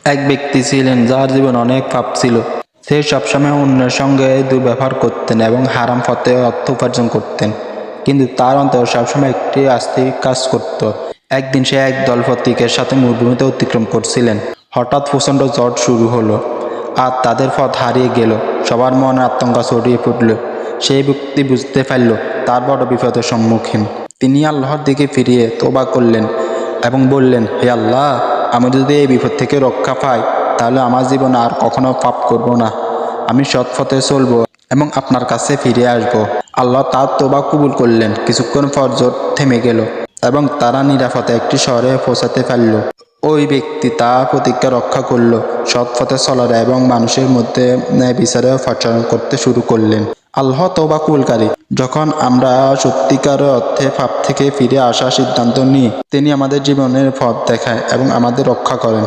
এক ব্যক্তি ছিলেন যার জীবন অনেক পাপ ছিল। সে সবসময় অন্যের সঙ্গে দুর্ব্যবহার করতেন এবং হারাম পথে অর্থ উপার্জন করতেন, কিন্তু তার অন্তর সবসময় একটি আস্তিক কাজ করত। একদিন সে এক দল পথিকের সাথে মরুভূমিতে অতিক্রম করছিলেন। হঠাৎ প্রচণ্ড ঝড় শুরু হলো আর তাদের পথ হারিয়ে গেল। সবার মনে আতঙ্ক ছড়িয়ে পড়ল। সেই ব্যক্তি বুঝতে পারল তার বড় বিপদের সম্মুখীন। তিনি আল্লাহর দিকে ফিরিয়ে তওবা করলেন এবং বললেন, হে আল্লাহ, আমি যদি এই বিপদ থেকে রক্ষা পাই তাহলে আমার জীবনে আর কখনো পাপ করব না। আমি সৎ পথে চলব এবং আপনার কাছে ফিরে আসব। আল্লাহ তার তওবা কবুল করলেন। কিছুক্ষণ পর ঝড় থেমে গেল এবং তারা নিরাপদে একটি শহরে পৌঁছাতে পারল। ওই ব্যক্তি তার প্রতিজ্ঞা রক্ষা করল, সৎ পথে চলার এবং মানুষের মধ্যে ন্যায় বিচারে প্রচার করতে শুরু করলেন। আল্লাহ তওবা কবুলকারী। যখন আমরা সত্যিকার অর্থে পাপ থেকে ফিরে আসার সিদ্ধান্ত নিই, তিনি আমাদের জীবনের পথ দেখায় এবং আমাদের রক্ষা করেন।